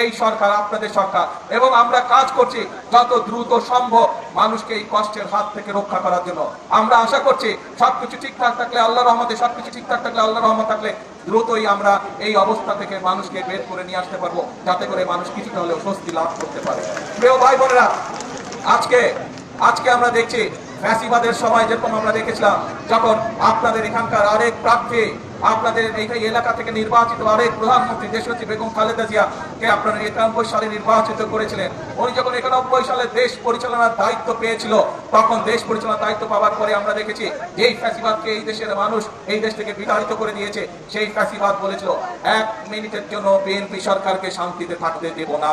এই সরকার আপনাদের সরকার এবং আমরা কাজ করছি যত দ্রুত সম্ভব মানুষকে এই কষ্টের হাত থেকে রক্ষা করার জন্য। আমরা আশা করছি সবকিছু ঠিকঠাক থাকলে আল্লাহর রহমতে, সবকিছু ঠিকঠাক থাকলে আল্লাহর রহমত থাকলে দ্রুতই আমরা এই অবস্থা থেকে মানুষকে বের করে নিয়ে আসতে পারবো, যাতে করে মানুষ কিছুটা হলেও স্বস্তি লাভ করতে পারে। প্রিয় ভাই বোনেরা, আজকে আমরা দেখছি ফ্যাসিবাদের সময় যেরকম আমরা দেখেছিলাম, যখন আপনাদের এখানকার আরেক প্রার্থী, আপনাদের এই এলাকা থেকে নির্বাচিত আরেক প্রধানমন্ত্রী দেশনেত্রী বেগম খালেদা জিয়াকে আপনারা 91 সালে নির্বাচিত করেছিলেন। উনি যখন 91 সালে দেশ পরিচালনার দায়িত্ব পেয়েছিল, তখন দেশ পরিচালনার দায়িত্ব পাওয়ার পরে আমরা দেখেছি যেই ফ্যাসিবাদকে এই দেশের মানুষ এই দেশ থেকে বিতাড়িত করে দিয়েছে, সেই ফ্যাসিবাদ বলেছিল 1 মিনিটের জন্য বিএনপি সরকারকে শান্তিতে থাকতে দেব না,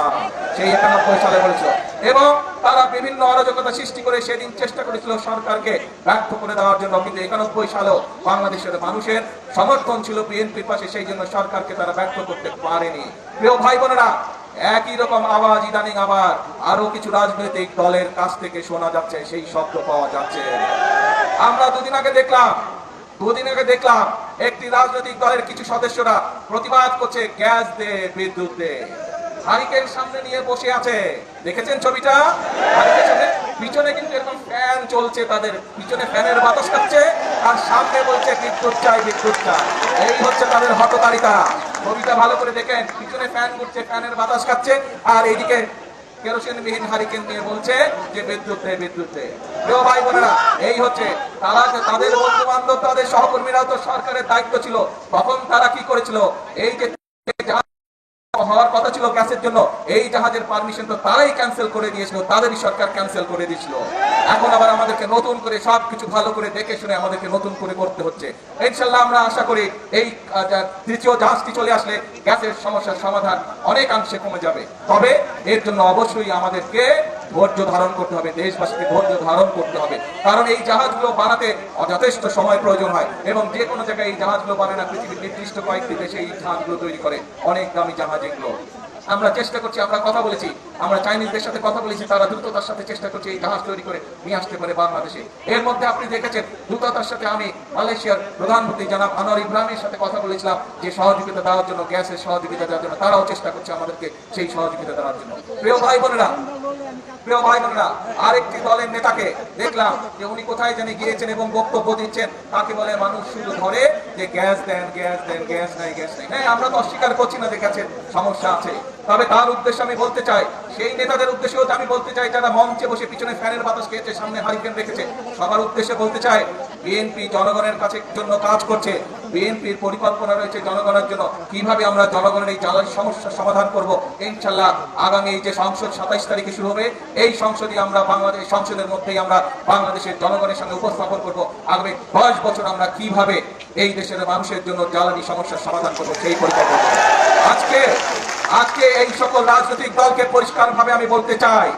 সেই 91 সালে বলেছিল। এবং তারা বিভিন্ন অরাজকতা সৃষ্টি করে সেদিন চেষ্টা করেছিল সরকারকে ব্যর্থ করে দেওয়ার জন্য, কিন্তু 91 সালেও বাংলাদেশের মানুষের সমর্থন ছিল বিএনপির পাশে, সেই জন্য সরকারকে তারা ব্যর্থ করতে পারেনি। প্রিয় ভাই বোনেরা, একই রকম আওয়াজ ইদানিং আবার আরো কিছু রাজনৈতিক দলের কাছ থেকে শোনা যাচ্ছে, সেই শব্দ পাওয়া যাচ্ছে। আমরা দুদিন আগে দেখলাম একটি রাজনৈতিক দলের কিছু সদস্যরা প্রতিবাদ করছে গ্যাস দে, বিদ্যুৎ দে। হারিকেন সামনে নিয়ে বসে আছে, দেখেছেন ছবিটা? পিছনে কিন্তু এরকম ফ্যান চলছে, তাদের পিছনে ফ্যানের বাতাস খাচ্ছে, আর সামনে বলছে বিদ্যুৎ চাই, বিদ্যুৎ চাই। এই হচ্ছে তাদের হঠকারিতা। ছবিটা ভালো করে দেখেন, পিছনে ফ্যান ঘুরছে, ফ্যানের বাতাস খাচ্ছে, আর এইদিকে কেরোসিনবিহীন হারিকেন নিয়ে বলছে যে বিদ্যুৎ দে, বিদ্যুৎ দে। প্রিয় ভাই বোনেরা, এই হচ্ছে তারা, তাদের বন্ধু বান্ধব, তাদের সহকর্মীরা তো সরকারের দায়িত্ব ছিল, তখন তারা কি করেছিল, এই যে হওয়ার কথা ছিল গ্যাসের জন্য, এই জাহাজের পারমিশন তো তারাই ক্যান্সেল করে দিয়েছিল, তাদেরই সরকার ক্যান্সেল করে দিয়েছিল। এখন আবার আমাদেরকে নতুন করে সবকিছু ভালো করে দেখে শুনে আমাদেরকে নতুন করে করতে হচ্ছে। ইনশাআল্লাহ আমরা আশা করি এই তৃতীয় জাহাজটি চলে আসলে গ্যাসের সমস্যার সমাধান অনেকাংশে কমে যাবে। তবে এর জন্য অবশ্যই আমাদেরকে ধৈর্য ধারণ করতে হবে, দেশবাসীকে ধৈর্য ধারণ করতে হবে, কারণ এই জাহাজগুলো বানাতে যথেষ্ট সময় প্রয়োজন হয়, এবং যে কোনো জায়গায় এই জাহাজগুলো বানায় না, পৃথিবীর নির্দিষ্ট কয়েকটি দেশে এই জাহাজগুলো তৈরি করে, অনেক দামি জাহাজ এগুলো। আমরা চেষ্টা করছি, আমরা কথা বলেছি, আমরা চাইনিজদের সাথে কথা বলেছি, তারা দ্রুততার সাথে চেষ্টা করছে এই জাহাজ তৈরি করে নিয়ে আসতে পারে বাংলাদেশে। এর মধ্যে আপনি দেখেছেন দ্রুততার সাথে আমি মালয়েশিয়ার প্রধানমন্ত্রী জনাব আনোয়ার ইব্রাহিমের সাথে কথা বলেছিলাম যে সহযোগিতা দেওয়ার জন্য, গ্যাসের সহযোগিতা দেওয়ার জন্য, তারাও চেষ্টা করছে আমাদেরকে সেই সহযোগিতা দেওয়ার জন্য। প্রিয় ভাই বোনেরা, আরেকটি দলের নেতাকে দেখলাম যে উনি কোথায় জানি গিয়েছেন এবং বক্তব্য দিচ্ছেন, তাকে বলে মানুষ শুধু ধরে যে গ্যাস দেন, গ্যাস দেন, গ্যাস নাই, গ্যাস নাই। হ্যাঁ, আমরা তো অস্বীকার করছি না যে গ্যাসের সমস্যা আছে, তবে তার উদ্দেশ্যে আমি বলতে চাই, সেই নেতাদের উদ্দেশ্যেও আমি বলতে চাই যারা মঞ্চে বসে পিছনে ফ্যানের বাতাস খেয়েছে, সামনে হারিকেন রেখেছে, সবার উদ্দেশ্যে বলতে চাই, বিএনপি জনগণের কাছে জন্য কাজ করছে, বিএনপির পরিকল্পনা রয়েছে জনগণের জন্য, কিভাবে আমরা জনগণের এই জ্বালানি সমস্যার সমাধান করব। ইনশাআল্লাহ আগামী এই যে সংসদ 27 তারিখে শুরু হবে, এই সংসদে আমরা বাংলাদেশ সংসদের মধ্যেই আমরা বাংলাদেশের জনগণের সামনে উপস্থাপন করব আগামী 10 বছর আমরা কিভাবে এই দেশের মানুষের জন্য জ্বালানি সমস্যার সমাধান করব, সেই পরিকল্পনা। আজকে এই সকল রাজনৈতিক দলকে পরিষ্কারভাবে আমি বলতে চাই,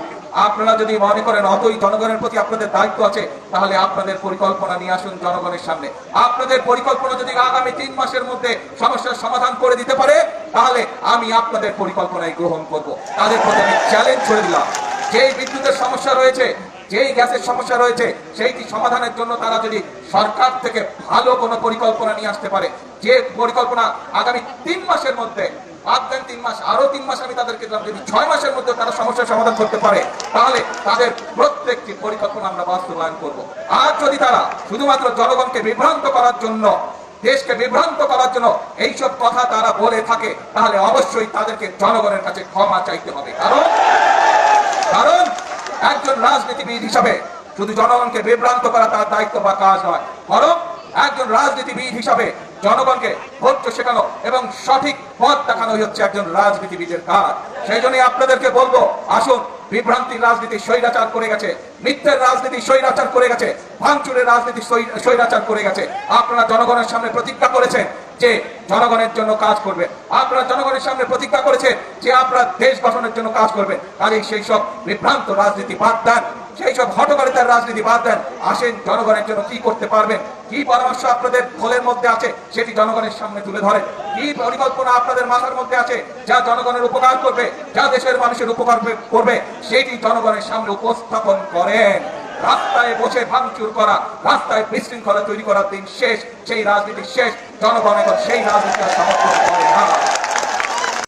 আপনারা যদি মনে করেন অতই জনগণের প্রতি আপনাদের দায়িত্ব আছে, তাহলে আপনাদের পরিকল্পনা নিয়ে আসুন জনগণের সামনে। আপনাদের পরিকল্পনা যদি আগামী 3 মাসের মধ্যে সমস্যার সমাধান করে দিতে পারে, তাহলে আমি আপনাদের পরিকল্পনায় গ্রহণ করব। তাদের প্রতি আমি চ্যালেঞ্জ ছড়ে দিলাম, যেই বিদ্যুতের সমস্যা রয়েছে, যেই গ্যাসের সমস্যা রয়েছে, সেইটি সমাধানের জন্য তারা যদি সরকার থেকে ভালো কোনো পরিকল্পনা নিয়ে আসতে পারে, যে পরিকল্পনা আগামী 3 মাসের মধ্যে, বাদ দেন 3 মাস, আরো 3 মাস আমি তাদেরকে দিলাম, যদি 6 মাসের মধ্যে তারা সমস্যার সমাধান করতে পারে, তাহলে তাদের প্রত্যেকটি পরিকল্পনা আমরা বাস্তবায়ন করব। আর যদি তারা শুধুমাত্র জনগণকে বিভ্রান্ত করার জন্য, দেশকে বিভ্রান্ত করার জন্য এইসব কথা তারা বলে থাকে, তাহলে অবশ্যই তাদেরকে জনগণের কাছে ক্ষমা চাইতে হবে। কারণ একজন রাজনীতিবিদ হিসাবে শুধু জনগণকে বিভ্রান্ত করা তার দায়িত্ব বা কাজ নয়, বরং একজন রাজনীতিবিদ হিসাবে জনগণকে ধৈর্য শেখানো এবং সঠিক পথ দেখানোই হচ্ছে একজন রাজনীতিবিদের কাজ। সেই জন্যই আপনাদেরকে বলবো, আসুন, বিভ্রান্তির রাজনীতি স্বৈরাচার করে গেছে, মিথ্যের রাজনীতি স্বৈরাচার করে গেছে, ভাঙচুরের রাজনীতি স্বৈরাচার করে গেছে। আপনারা জনগণের সামনে প্রতিজ্ঞা করেছেন যে জনগণের জন্য কাজ করবেন, আপনারা জনগণের সামনে প্রতিজ্ঞা করেছেন যে আপনারা দেশ গঠনের জন্য কাজ করবেন। কাজেই সেই সব বিভ্রান্ত রাজনীতি বাদ দেন, সেই সব হঠকারিতার রাজনীতি বাদ দেন, আসেন জনগণের জন্য কি করতে পারবেন, কি পরামর্শ আপনাদের খোলের মধ্যে আছে সেটি জনগণের সামনে তুলে ধরেন, কি পরিকল্পনা আপনাদের মাথার মধ্যে আছে যা জনগণের উপকার করবে, যা দেশের মানুষের উপকার করবে, সেটি জনগণের সামনে উপস্থাপন করেন। রাস্তায় বসে ভাঙচুর করা, রাস্তায় বিশৃঙ্খলা তৈরি করার দিন শেষ, সেই রাজনীতি শেষ। জনগণ এখন সেই রাজনীতির সমর্থন করে না।